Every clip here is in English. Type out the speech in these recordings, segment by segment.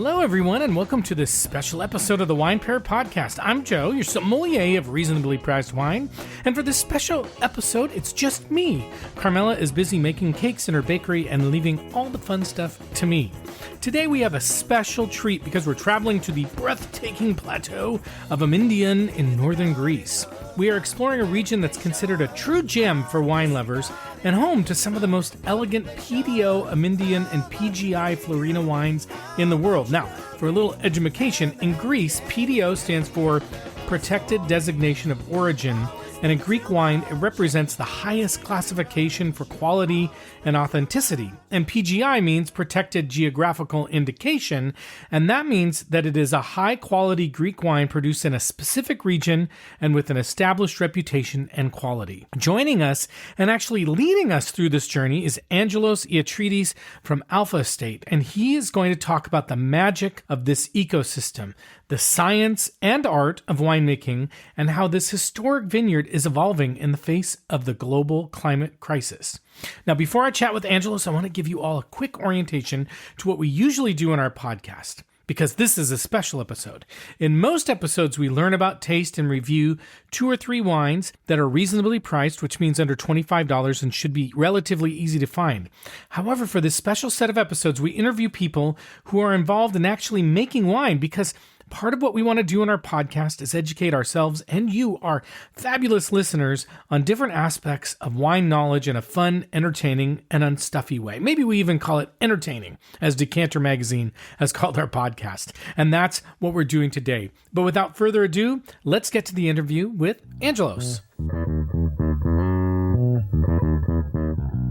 Hello, everyone, and welcome to this special episode of the Wine Pair Podcast. I'm Joe, your sommelier of reasonably priced wine, and for this special episode, it's just me. Carmela is busy making cakes in her bakery and leaving all the fun stuff to me. Today we have a special treat because we're traveling to the breathtaking plateau of Amyndeon in northern Greece. We are exploring a region that's considered a true gem for wine lovers and home to some of the most elegant PDO Amyndeon and PGI Florina wines in the world. Now, for a little edumacation, in Greece, PDO stands for Protected Designation of Origin, and in Greek wine, it represents the highest classification for quality and authenticity. And PGI means Protected Geographical Indication, and that means that it is a high-quality Greek wine produced in a specific region and with an established reputation and quality. Joining us and actually leading us through this journey is Angelos Iatridis from Alpha Estate, and he is going to talk about the magic of this ecosystem, the science and art of winemaking, and how this historic vineyard is evolving in the face of the global climate crisis. Now, before I chat with Angelos, I want to give you all a quick orientation to what we usually do in our podcast, because this is a special episode. In most episodes, we learn about, taste, and review 2 or 3 wines that are reasonably priced, which means under $25 and should be relatively easy to find. However, for this special set of episodes, we interview people who are involved in actually making wine, because part of what we want to do in our podcast is educate ourselves and you, our fabulous listeners, on different aspects of wine knowledge in a fun, entertaining, and unstuffy way. Maybe we even call it entertaining, as Decanter Magazine has called our podcast. And that's what we're doing today. But without further ado, let's get to the interview with Angelos.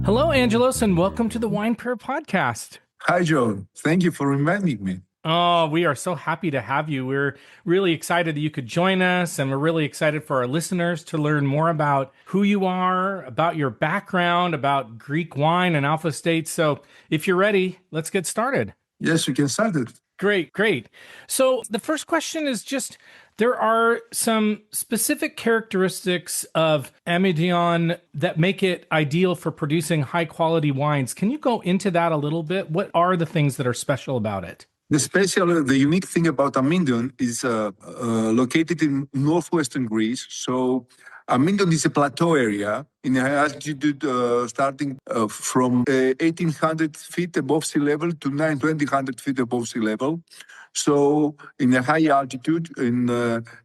Hello, Angelos, and welcome to the Wine Pair Podcast. Hi, Joe. Thank you for reminding me. Oh, we are so happy to have you. We're really excited that you could join us, and we're really excited for our listeners to learn more about who you are, about your background, about Greek wine and Alpha Estate. So if you're ready, let's get started. Yes, we can start it. Great. So the first question is just, there are some specific characteristics of Amyndeon that make it ideal for producing high-quality wines. Can you go into that a little bit? What are the things that are special about it? The unique thing about Amyndeon is located in northwestern Greece. So Amyndeon is a plateau area in a high altitude starting from 1,800 feet above sea level to 2,000 feet above sea level. So in a high altitude,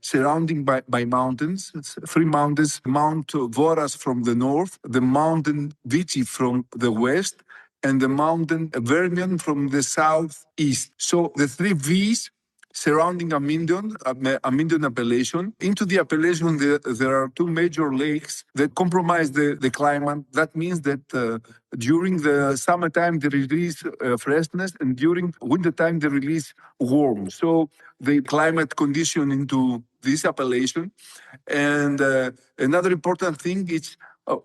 surrounding by mountains, 3 mountains, Mount Voras from the north, the mountain Vici from the west, and the mountain Vermion from the southeast. So the 3 V's surrounding Amyndeon appellation. Into the appellation, there are 2 major lakes that compromise the climate. That means that during the summertime, they release freshness, and during wintertime, they release warmth. So the climate condition into this appellation. And another important thing is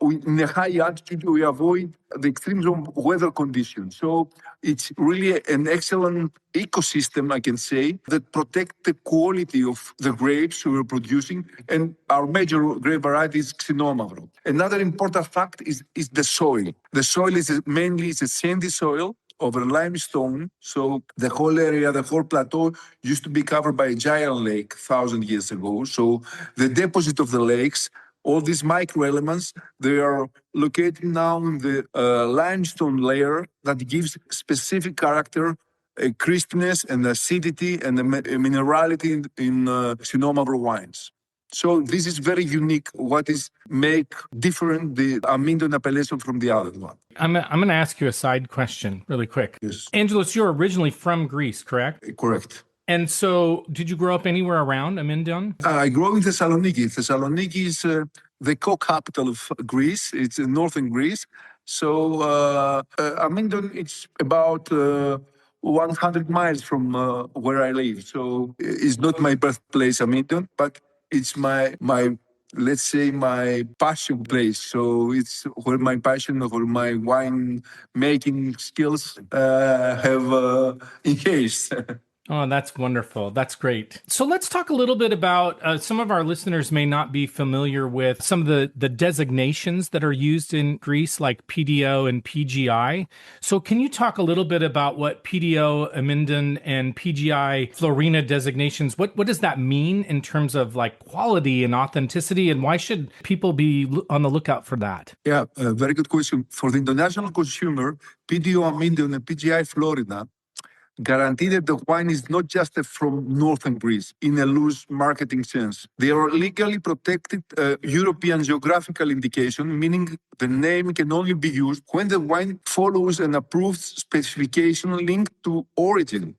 in a high altitude, we avoid the extremes of weather conditions. So it's really an excellent ecosystem, I can say, that protect the quality of the grapes we're producing. And our major grape variety is Xinomavro. Another important fact is the soil. The soil is mainly a sandy soil over limestone. So the whole area, the whole plateau used to be covered by a giant lake 1,000 years ago. So the deposit of the lakes, all these microelements, they are located now in the limestone layer that gives specific character, crispness and acidity and minerality in Xinomavro wines. So this is very unique, what is make different the Amyndeon appellation from the other one. I'm going to ask you a side question really quick. Yes. Angelos, you're originally from Greece, correct? Correct. And so did you grow up anywhere around Amyndeon? I grew in Thessaloniki. Thessaloniki is the co-capital of Greece. It's in northern Greece. So Amyndeon, it's about 100 miles from where I live. So it's not my birthplace, Amyndeon, but it's my let's say, my passion place. So it's where my passion, where my wine making skills have enhanced. Oh, that's wonderful. That's great. So let's talk a little bit about some of our listeners may not be familiar with some of the designations that are used in Greece, like PDO and PGI. So can you talk a little bit about what PDO Amyndeon and PGI Florina designations, what does that mean in terms of like quality and authenticity, and why should people be on the lookout for that? Yeah, very good question. For the international consumer, PDO Amyndeon and PGI Florina guarantee that the wine is not just from northern Greece in a loose marketing sense. They are legally protected European geographical indication, meaning the name can only be used when the wine follows an approved specification linked to origin,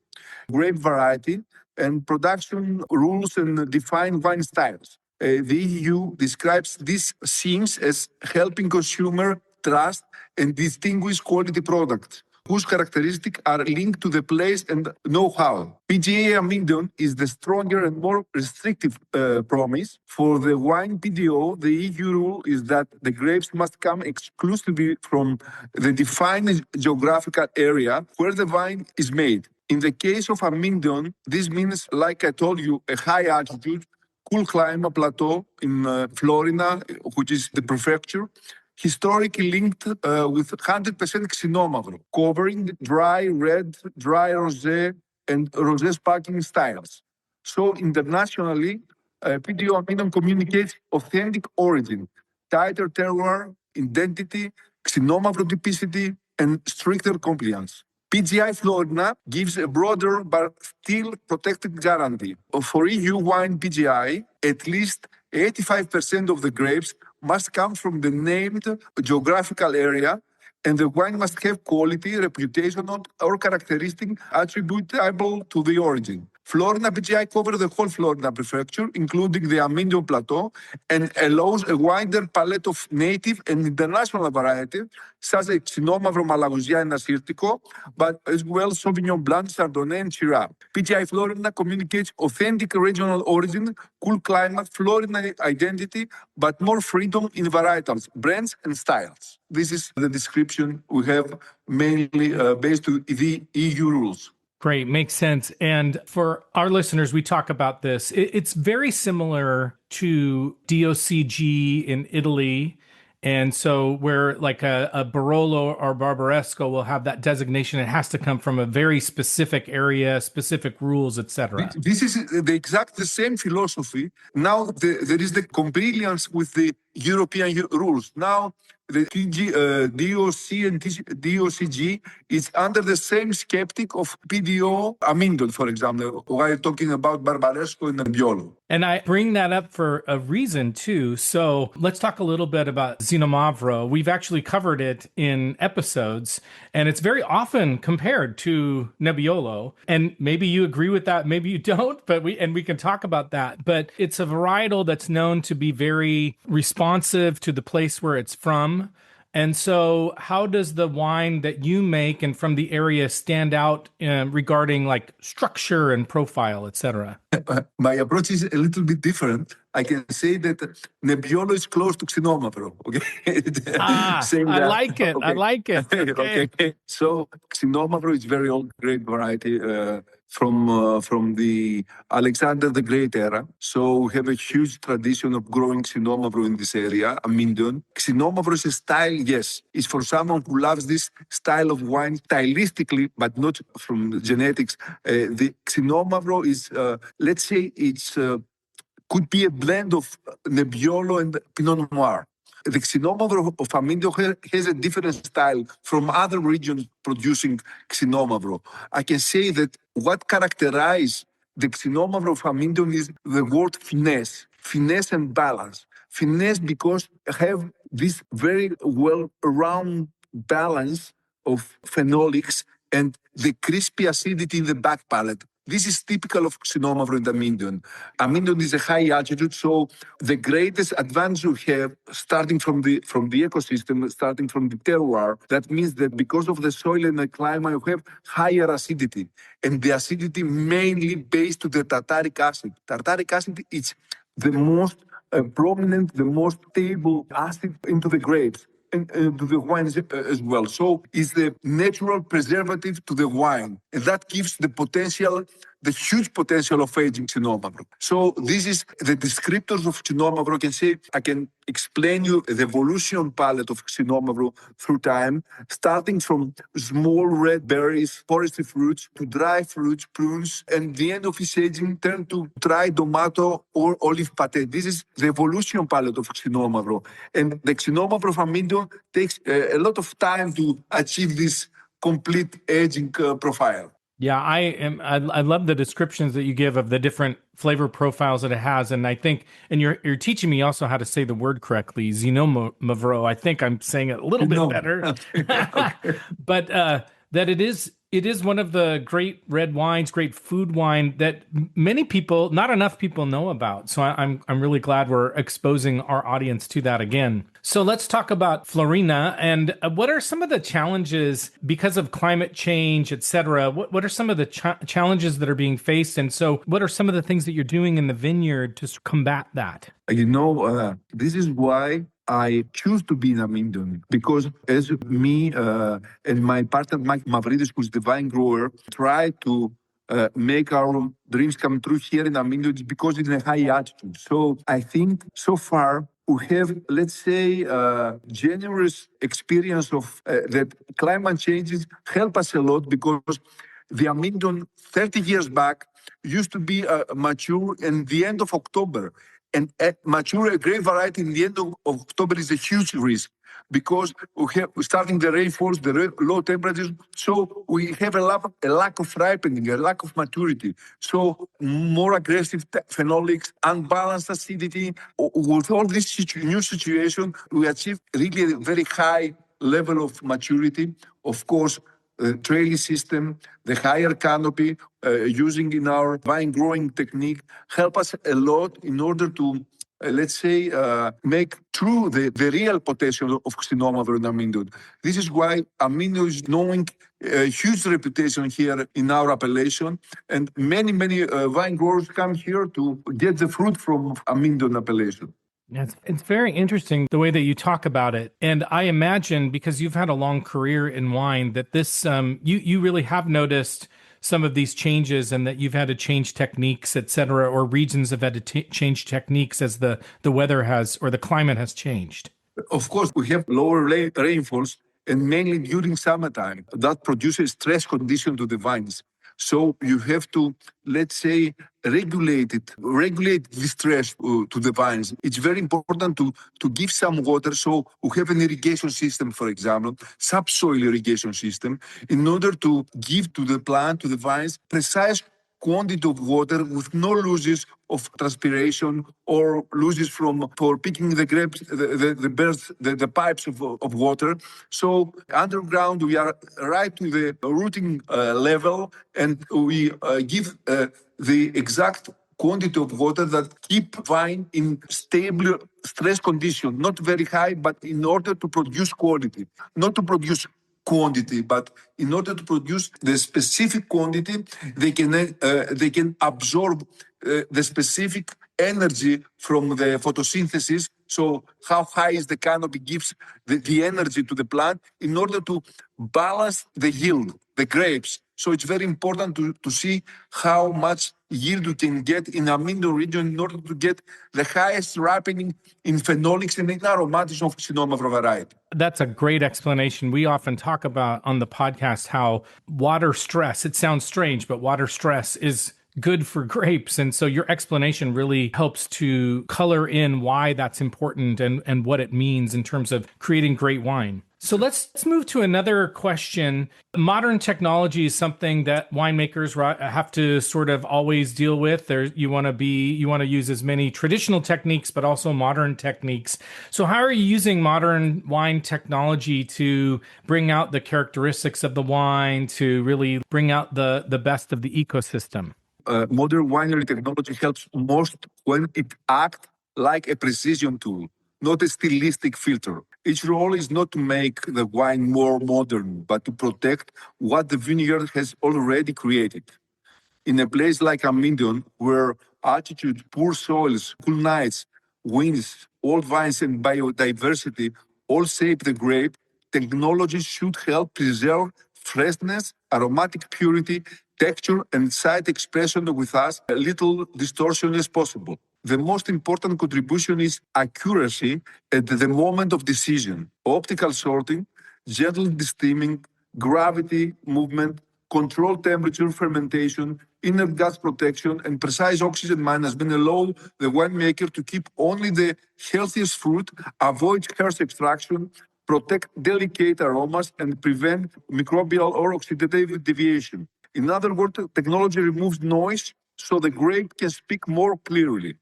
grape variety, and production rules and defined wine styles. The EU describes these themes as helping consumer trust and distinguish quality products whose characteristics are linked to the place and know-how. PGA Amyndeon is the stronger and more restrictive promise. For the wine PDO, the EU rule is that the grapes must come exclusively from the defined geographical area where the wine is made. In the case of Amyndeon, this means, like I told you, a high altitude, cool climate plateau in Florina, which is the prefecture, historically linked with 100% Xinomavro, covering dry red, dry rosé, and rosé sparkling styles. So internationally, PDO Amyndeon communicates authentic origin, tighter terroir, identity, Xinomavro typicity, and stricter compliance. PGI Florina gives a broader but still protected guarantee. For EU wine PGI, at least 85% of the grapes must come from the named geographical area, and the wine must have quality, reputation, or characteristic attributable to the origin. Florina PGI covers the whole Florina prefecture, including the Amyndeon Plateau, and allows a wider palette of native and international varieties, such as Xinomavro, Malagousia, and Assyrtiko, but as well Sauvignon Blanc, Chardonnay, and Shiraz. PGI Florina communicates authentic regional origin, cool climate, Florina identity, but more freedom in varietals, brands, and styles. This is the description we have, mainly based on the EU rules. Great, makes sense. And for our listeners, we talk about this. It's very similar to DOCG in Italy. And so where like a Barolo or Barbaresco will have that designation, it has to come from a very specific area, specific rules, etc. This is the same philosophy. Now there is the compliance with the European rules. Now the DOC and DOCG is under the same skeptic of PDO Amyndeon, for example, while talking about Barbaresco and Nebbiolo. And I bring that up for a reason too. So let's talk a little bit about Xinomavro. We've actually covered it in episodes, and it's very often compared to Nebbiolo. And maybe you agree with that, maybe you don't, but we can talk about that. But it's a varietal that's known to be very responsive to the place where it's from. And so how does the wine that you make and from the area stand out regarding like structure and profile, etc.? My approach is a little bit different. I can say that Nebbiolo is close to Xinomavro. Okay, I like it. Okay. I like it. Okay. So Xinomavro is very old grape variety from the Alexander the Great era. So we have a huge tradition of growing Xinomavro in this area, Amyndeon. Xinomavro is a style, yes. It's for someone who loves this style of wine stylistically, but not from genetics. The Xinomavro is, let's say, it's could be a blend of Nebbiolo and Pinot Noir. The Xinomavro of Amyndeon has a different style from other regions producing Xinomavro. I can say that what characterizes the Xinomavro of Amyndeon is the word finesse and balance. Finesse because have this very well-round balance of phenolics and the crispy acidity in the back palate. This is typical of Xinomavro and Amyndeon. Amyndeon is a high altitude, so the greatest advantage you have, starting from the ecosystem, starting from the terroir, that means that because of the soil and the climate, you have higher acidity. And the acidity mainly based to the tartaric acid. Tartaric acid is the most prominent, the most stable acid into the grapes. And to the wine as well. So it's the natural preservative to the wine. And that gives the potential the huge potential of aging Xinomavro. So this is the descriptors of Xinomavro. I can explain you the evolution palette of Xinomavro through time, starting from small red berries, foresty fruits, to dry fruits, prunes, and the end of its aging turn to dry tomato or olive pate. This is the evolution palette of Xinomavro. And the Xinomavro of Amyndeon takes a lot of time to achieve this complete aging profile. Yeah, I love the descriptions that you give of the different flavor profiles that it has, and I think, and you're teaching me also how to say the word correctly, Xinomavro. I think I'm saying it a little bit better, but that it is one of the great red wines, great food wine that many people, not enough people, know about. So I'm really glad we're exposing our audience to that again. So let's talk about Florina, and what are some of the challenges because of climate change, et cetera? What are some of the challenges that are being faced? And so what are some of the things that you're doing in the vineyard to combat that? This is why I choose to be in Amyndeon, because as me and my partner, Mike Mavridis, who's the vine grower, try to make our dreams come true here in Amyndeon because it's a high altitude. So I think so far we have, let's say, generous experience of that climate changes help us a lot, because the Amyndeon 30 years back used to be mature in the end of October. And mature a grape variety in the end of October is a huge risk, because we have starting the rainfalls, the low temperatures, so we have a lack of ripening, a lack of maturity. So more aggressive phenolics, unbalanced acidity. With all this new situation, we achieve really a very high level of maturity. Of course, trailing system, the higher canopy, using in our vine growing technique, help us a lot in order to, make true the real potential of Xinomavro and Amyndeon. This is why Amyndeon is knowing a huge reputation here in our appellation, and many vine growers come here to get the fruit from Amyndeon appellation. It's very interesting the way that you talk about it. And I imagine, because you've had a long career in wine, that this you really have noticed some of these changes, and that you've had to change techniques, et cetera, or regions have had to change techniques as the weather has, or the climate has changed. Of course, we have lower rainfalls, and mainly during summertime. That produces stress condition to the vines. So you have to, let's say, regulate the stress to the vines. It's very important to give some water. So we have an irrigation system, for example, subsoil irrigation system, in order to give to the plant, to the vines, precise quantity of water with no losses of transpiration or losses for picking the grapes, the pipes of water. So underground, we are right to the rooting level, and we give the exact quantity of water that keep vine in stable stress condition, not very high, but in order to produce quality, not to produce quantity, but in order to produce the specific quantity, they can absorb the specific energy from the photosynthesis. So how high is the canopy gives the energy to the plant in order to balance the yield, the grapes. So it's very important to see how much yield you can get in Amyndeon region in order to get the highest ripening in phenolics and in aromatics of Xinomavro variety. That's a great explanation. We often talk about on the podcast how water stress, it sounds strange, but water stress is good for grapes. And so your explanation really helps to color in why that's important and what it means in terms of creating great wine. So let's move to another question. Modern technology is something that winemakers have to sort of always deal with. You want to use as many traditional techniques, but also modern techniques. So how are you using modern wine technology to bring out the characteristics of the wine, to really bring out the best of the ecosystem? Modern winery technology helps most when it acts like a precision tool, not a stylistic filter. Its role is not to make the wine more modern, but to protect what the vineyard has already created. In a place like Amyndeon, where altitude, poor soils, cool nights, winds, old vines, and biodiversity all shape the grape, technology should help preserve freshness, aromatic purity, texture and side expression with as little distortion as possible. The most important contribution is accuracy at the moment of decision, optical sorting, gentle steaming, gravity movement, controlled temperature fermentation, inert gas protection, and precise oxygen management allow the winemaker to keep only the healthiest fruit, avoid harsh extraction, protect delicate aromas, and prevent microbial or oxidative deviation. In other words, technology removes noise so the grape can speak more clearly.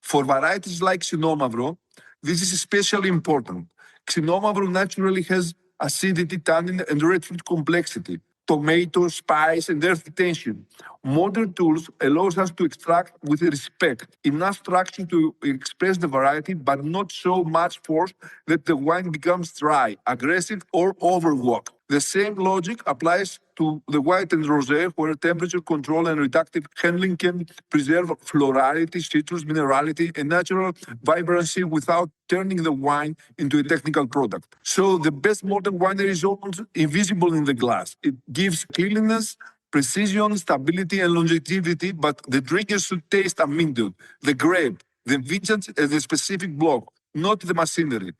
For varieties like Xinomavro, this is especially important. Xinomavro naturally has acidity, tannin, and red fruit complexity, tomato, spice, and earthy tension. Modern tools allows us to extract with respect, enough structure to express the variety, but not so much force that the wine becomes dry, aggressive, or overworked. The same logic applies to the white and rosé, where temperature control and reductive handling can preserve florality, citrus, minerality, and natural vibrancy without turning the wine into a technical product. So the best modern winery is almost invisible in the glass. It gives cleanliness, precision, stability, and longevity, but the drinkers should taste Amyndeon, the grape, the vintage, and the specific block, not the machinery.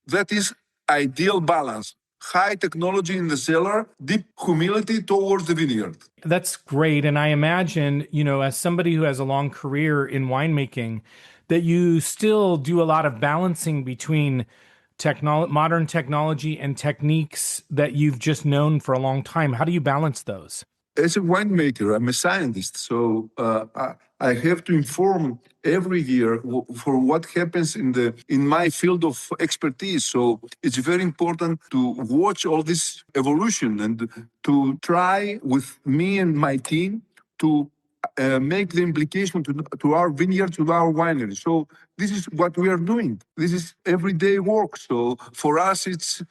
That is ideal balance. High technology in the cellar, deep humility towards the vineyard. That's great. And I imagine, as somebody who has a long career in winemaking, that you still do a lot of balancing between modern technology and techniques that you've just known for a long time. How do you balance those? As a winemaker, I'm a scientist, so I have to inform every year for what happens in my field of expertise. So it's very important to watch all this evolution and to try with me and my team to make the implication to our vineyard, to our winery. So this is what we are doing. This is everyday work. So for us, it's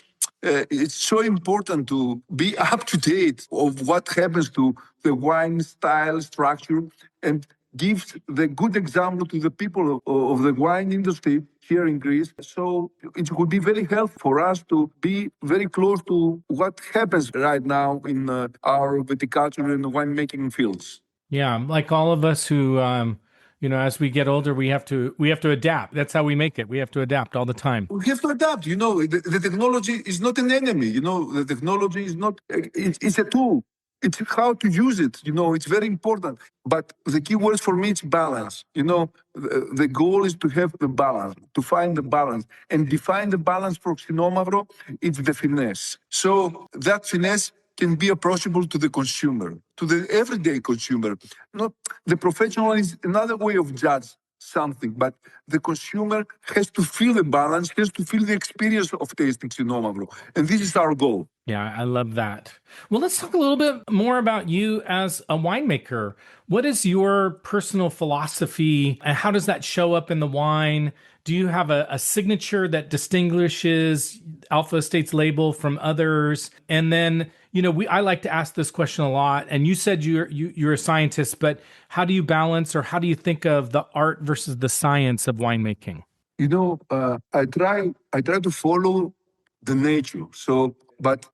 so important to be up to date of what happens to the wine style structure and give the good example to the people of the wine industry here in Greece. So it would be very helpful for us to be very close to what happens right now in our viticulture and winemaking fields. Yeah, like all of us who, as we get older, we have to adapt. That's how we make it. We have to adapt all the time. We have to adapt. The technology is not an enemy. The technology is not. It's a tool. It's how to use it. It's very important. But the key words for me is balance. The goal is to have the balance, to find the balance, and define the balance for Xinomavro. It's the finesse. So that finesse can be approachable to the consumer, to the everyday consumer. Not the professional is another way of judge something, but the consumer has to feel the balance, has to feel the experience of tasting Xinomavro. And this is our goal. Yeah, I love that. Well, let's talk a little bit more about you as a winemaker. What is your personal philosophy and how does that show up in the wine? Do you have a signature that distinguishes Alpha Estates label from others? And then, I like to ask this question a lot. And you said you're a scientist, but how do you balance or how do you think of the art versus the science of winemaking? I try to follow the nature. So, but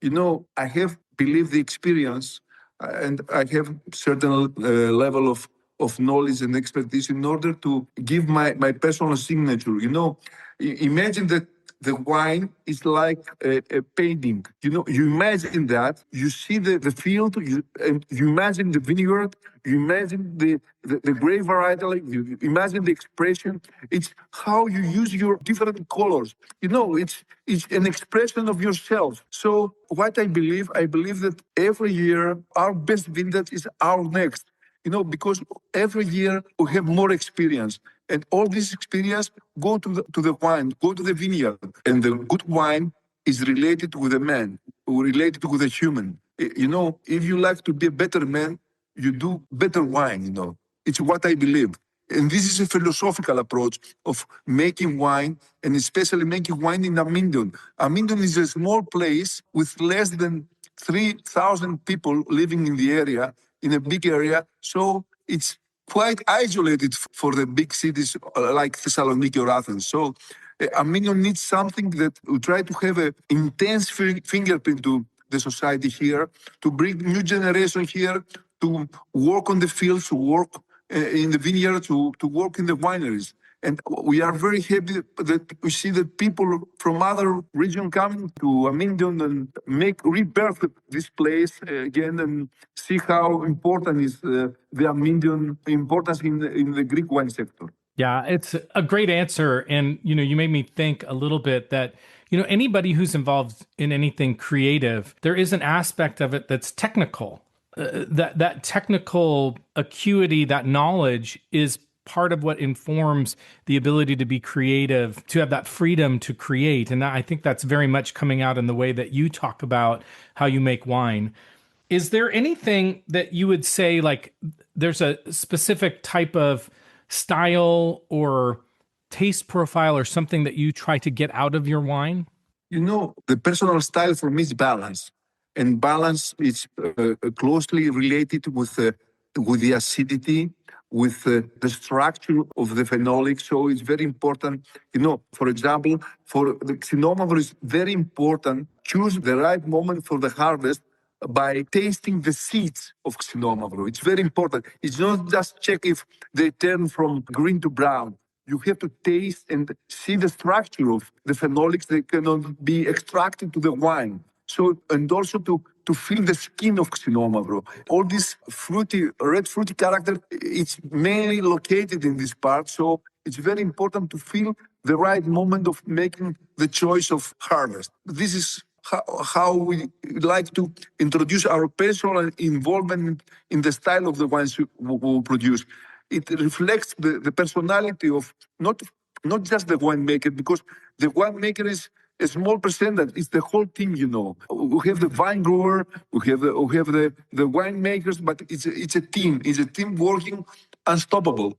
I have believed the experience, and I have certain level of knowledge and expertise in order to give my personal signature. Imagine that the wine is like a painting. You imagine that, you see the field, and you imagine the vineyard, you imagine the grape varietal, you imagine the expression. It's how you use your different colors. It's an expression of yourself. So what I believe that every year our best vintage is our next. Because every year we have more experience. And all this experience go to the wine, go to the vineyard. And the good wine is related with a man, related with a human. If you like to be a better man, you do better wine, It's what I believe. And this is a philosophical approach of making wine, and especially making wine in Amyndeon. Amyndeon is a small place with less than 3,000 people living in the area, in a big area. So it's quite isolated for the big cities like Thessaloniki or Athens. So Amyndeon needs something that will try to have an intense fingerprint to the society here, to bring new generation here, to work on the fields, to work in the vineyard, to work in the wineries. And we are very happy that we see that people from other regions coming to Amyndeon and rebirth this place again and see how important is the Amyndeon importance in the Greek wine sector. Yeah, it's a great answer. And, you made me think a little bit that, anybody who's involved in anything creative, there is an aspect of it that's technical. That technical acuity, that knowledge is part of what informs the ability to be creative, to have that freedom to create. And I think that's very much coming out in the way that you talk about how you make wine. Is there anything that you would say, like, there's a specific type of style or taste profile or something that you try to get out of your wine? The personal style for me is balance. And balance is closely related with the acidity, with the structure of the phenolics. So it's very important, for example, for the Xinomavro, it's very important, choose the right moment for the harvest by tasting the seeds of Xinomavro. It's very important. It's not just check if they turn from green to brown. You have to taste and see the structure of the phenolics that cannot be extracted to the wine. So, and also to feel the skin of Xinomavro. All this red fruity character, it's mainly located in this part. So it's very important to feel the right moment of making the choice of harvest. This is how we like to introduce our personal involvement in the style of the wines we produce. It reflects the personality of not just the winemaker, because the winemaker is a small percentage. It's the whole team, We have the vine grower, we have the winemakers, but it's a team. It's a team working unstoppable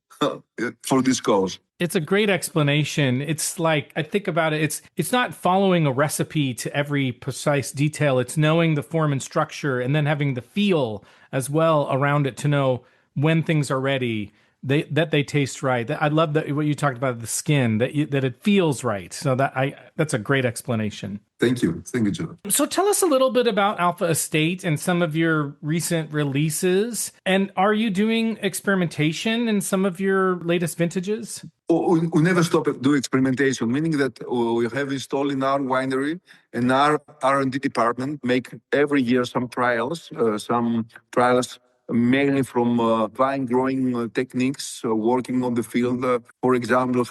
for this cause. It's a great explanation. It's like, I think about it, it's not following a recipe to every precise detail. It's knowing the form and structure and then having the feel as well around it to know when things are ready, that they taste right. I love what you talked about, the skin, that it feels right. So that's a great explanation. Thank you, Joe. So tell us a little bit about Alpha Estate and some of your recent releases. And are you doing experimentation in some of your latest vintages? We never stop doing experimentation, meaning that we have installed in our winery and our R&D department make every year some trials mainly from vine growing techniques, working on the field. For example,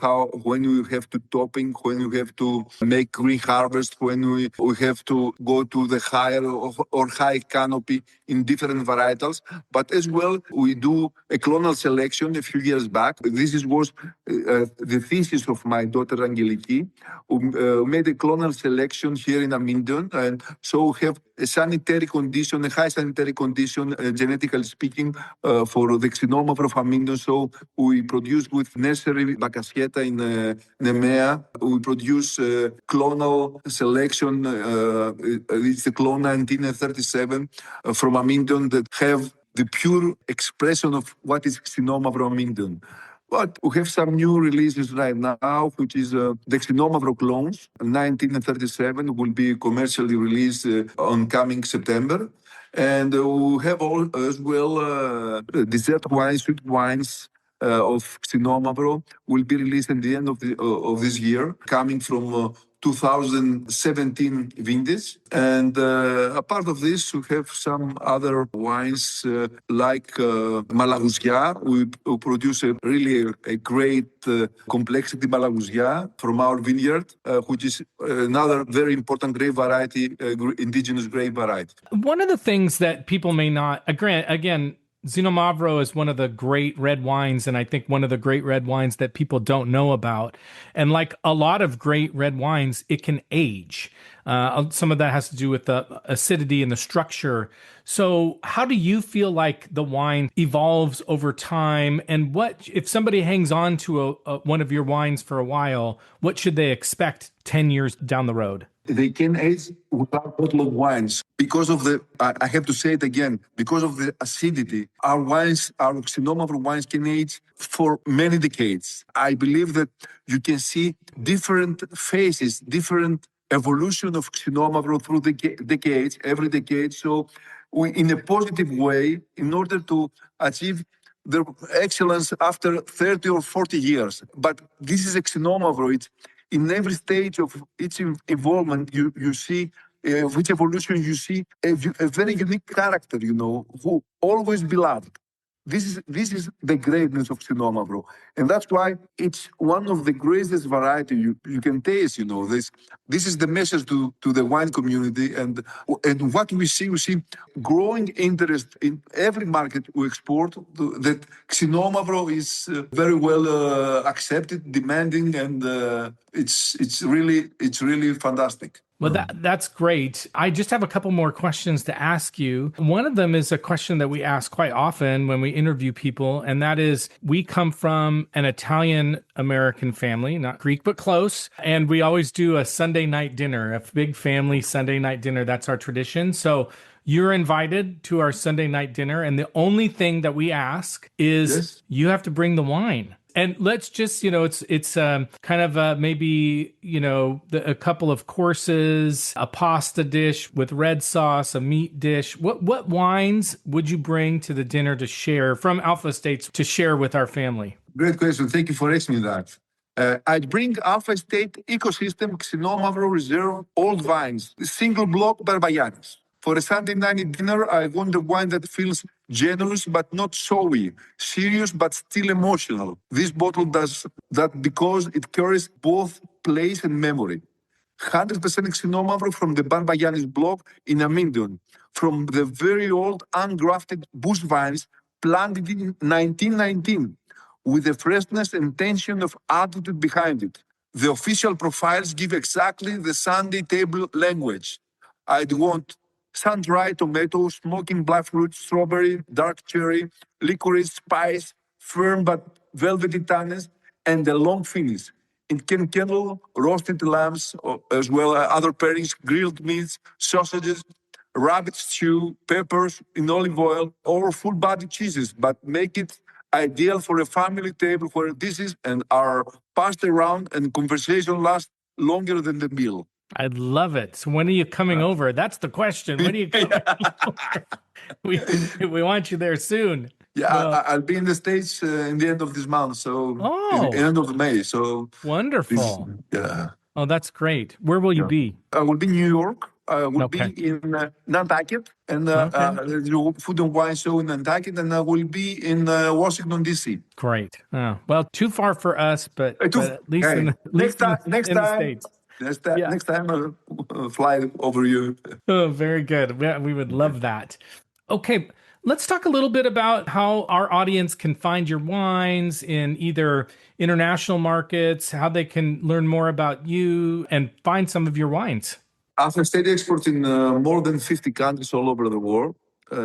when we have to topping, when we have to make green harvest, when we have to go to the higher or high canopy in different varietals. But as well, we do a clonal selection a few years back. This was the thesis of my daughter Angeliki, who made a clonal selection here in Amyndeon. And so we have a sanitary condition, a high sanitary condition, genetically speaking, for the Xinomavro of Amyndeon. So we produce with nursery Bacasieta in Nemea. We produce clonal selection. It's the clone 1937 from Amyndeon that have the pure expression of what is Xinomavro Amyndeon. But we have some new releases right now, which is the Xinomavro clones. 1937 will be commercially released on coming September. And we have as well dessert wines, sweet wines of Xinomavro will be released at the end of this year, coming from 2017 vintage. And apart of this, we have some other wines like Malagousia. We produce a great complexity Malagousia from our vineyard, which is another very important grape variety, indigenous grape variety. One of the things that people may not, again, Xinomavro is one of the great red wines, and I think one of the great red wines that people don't know about. And like a lot of great red wines, it can age. Some of that has to do with the acidity and the structure. So how do you feel like the wine evolves over time? And what, if somebody hangs on to one of your wines for a while, what should they expect 10 years down the road? They can age without bottle of wines because of I have to say it again, because of the acidity. Our Xinomavro wines can age for many decades. I believe that you can see different phases, different evolution of Xinomavro through the decades, every decade. So in a positive way in order to achieve their excellence after 30 or 40 years. But this is a Xinomavro. It's in every stage of its involvement, you see, which evolution you see a very unique character, who always beloved. This is the greatness of Xinomavro, and that's why it's one of the greatest variety you can taste. This is the message to the wine community, and what we see growing interest in every market we export. That Xinomavro is very well accepted, demanding, and it's really fantastic. Well, that's great. I just have a couple more questions to ask you. One of them is a question that we ask quite often when we interview people, and that is, we come from an Italian-American family, not Greek, but close, and we always do a Sunday night dinner, a big family Sunday night dinner. That's our tradition. So you're invited to our Sunday night dinner, and the only thing that we ask is you have to bring the wine. And let's just, it's kind of maybe, a couple of courses, a pasta dish with red sauce, a meat dish. What wines would you bring to the dinner to share from Alpha Estates to share with our family? Great question. Thank you for asking me that. I'd bring Alpha Estate Ecosystem Xinomavro Reserve Old Vines, single block Barbayanis. For a Sunday night dinner, I want a wine that feels generous but not showy, serious but still emotional. This bottle does that because it carries both place and memory. 100% Xinomavro from the Barbayanis block in Amyndeon, from the very old ungrafted bush vines planted in 1919, with the freshness and tension of attitude behind it. The official profiles give exactly the Sunday table language. I'd want sun-dried tomato, smoking blackfruit, strawberry, dark cherry, licorice, spice, firm but velvety tannins, and a long finish. In kennel, roasted lambs, as well as other pairings, grilled meats, sausages, rabbit stew, peppers in olive oil, or full-bodied cheeses, but make it ideal for a family table where dishes and are passed around and conversation lasts longer than the meal. I love it. So when are you coming over? That's the question. When are you coming over? We want you there soon. Yeah, I'll be in the States in the end of this month, so end of May. So wonderful. Yeah. Oh, that's great. Where will you be? I will be in New York. I will be in Nantucket, and food and wine show in Nantucket, and I will be in Washington, D.C. Great. Oh, well, too far for us, but at least in the States. Next time I'll fly over you. Oh, very good. We would love that. Okay, let's talk a little bit about how our audience can find your wines in either international markets, how they can learn more about you and find some of your wines. Alpha Estate exports in more than 50 countries all over the world.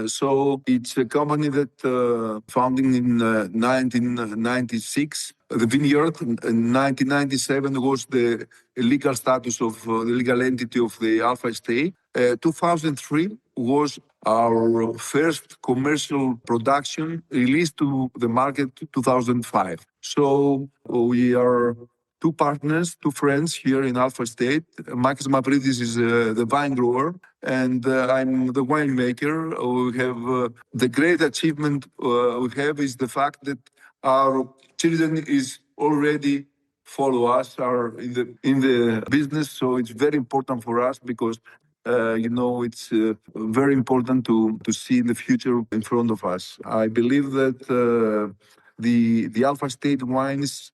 So it's a company that founded in 1996. The vineyard in 1997 was the legal status of the legal entity of the Alpha Estate. 2003 was our first commercial production released to the market 2005. So we are two partners, two friends here in Alpha Estate. Angelos Iatridis is the vine grower, and I'm the winemaker. We have the great achievement we have is the fact that our children is already follow us, are in the business. So it's very important for us because it's very important to see the future in front of us. I believe that the Alpha Estate wines,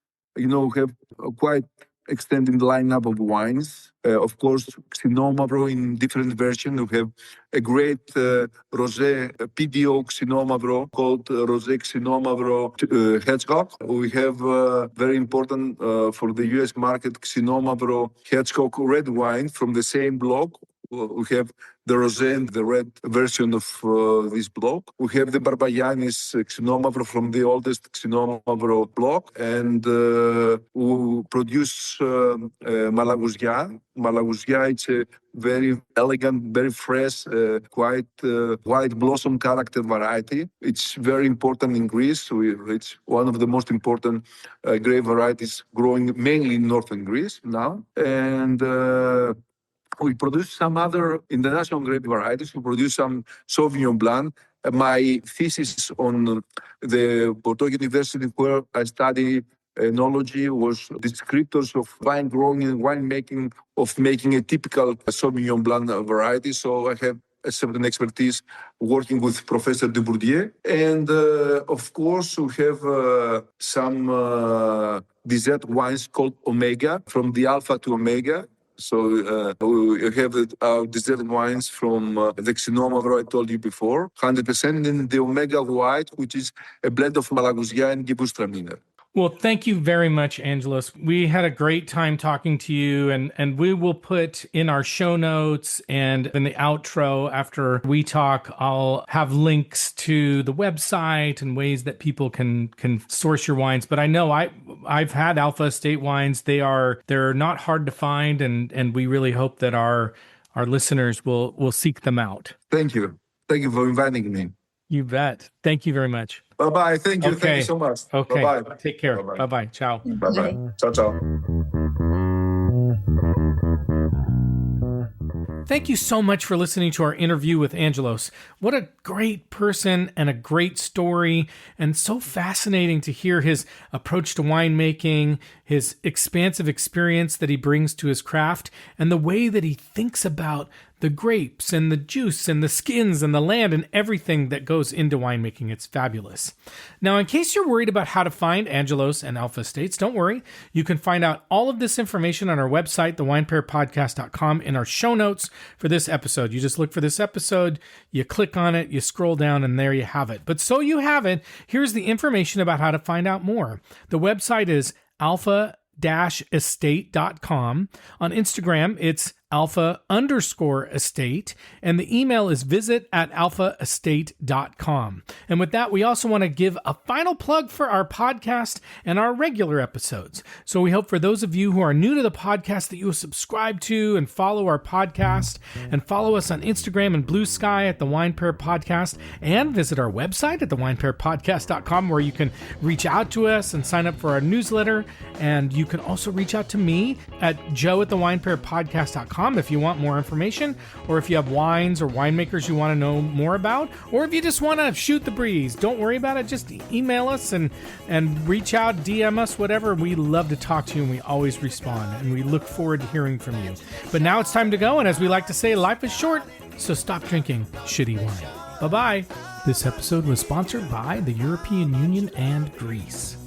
have a quite extended lineup of wines. Of course, Xinomavro in different versions. We have a great rosé PDO Xinomavro called Rosé Xinomavro Hedgehog. We have very important for the US market Xinomavro Hedgehog red wine from the same block. We have the rosé and the red version of this block. We have the Barbayanis Xinomavro from the oldest Xinomavro block, and we produce Malagousia. Malagousia, it's a very elegant, very fresh, quite white blossom character variety. It's very important in Greece. It's one of the most important grape varieties growing mainly in northern Greece now. And We produce some other international grape varieties. We produce some Sauvignon Blanc. My thesis on the Bordeaux University, where I study enology, was descriptors of wine growing and winemaking, of making a typical Sauvignon Blanc variety. So I have a certain expertise working with Professor Dubourdieu. And of course, we have some dessert wines called Omega, from the alpha to Omega. So we have our distilled wines from the Xinomavro I told you before, 100%, and the Omega White, which is a blend of Malagousia and Gewürztraminer. Well, thank you very much, Angelos. We had a great time talking to you, and we will put in our show notes and in the outro after we talk, I'll have links to the website and ways that people can source your wines. But I know I've had Alpha Estate wines. They're not hard to find, and we really hope that our listeners will seek them out. Thank you. Thank you for inviting me. You bet. Thank you very much. Bye-bye. Thank you. Okay. Thank you so much. Okay. Bye-bye. Take care. Bye-bye. Bye-bye. Ciao. Bye-bye. Ciao, ciao. Thank you so much for listening to our interview with Angelos. What a great person and a great story, and so fascinating to hear his approach to winemaking, his expansive experience that he brings to his craft, and the way that he thinks about the grapes and the juice and the skins and the land and everything that goes into winemaking. It's fabulous. Now, in case you're worried about how to find Angelos and Alpha Estates, don't worry. You can find out all of this information on our website, thewinepairpodcast.com, in our show notes for this episode. You just look for this episode, you click on it, you scroll down, and there you have it. But so you have it, here's the information about how to find out more. The website is alpha-estate.com. On Instagram, it's alpha_estate, and the email is visit@alphaestate.com. And with that, we also want to give a final plug for our podcast and our regular episodes. So we hope for those of you who are new to the podcast that you will subscribe to and follow our podcast, and follow us on Instagram and Blue Sky at The Wine Pair Podcast, and visit our website at thewinepairpodcast.com, where you can reach out to us and sign up for our newsletter. And you can also reach out to me at joe@thewinepairpodcast.com if you want more information, or if you have wines or winemakers you want to know more about, or if you just want to shoot the breeze. Don't worry about it. Just email us and reach out, DM us, whatever. We love to talk to you, and we always respond, and we look forward to hearing from you. But now it's time to go, and as we like to say, life is short, so stop drinking shitty wine. Bye-bye. This episode was sponsored by the European Union and Greece.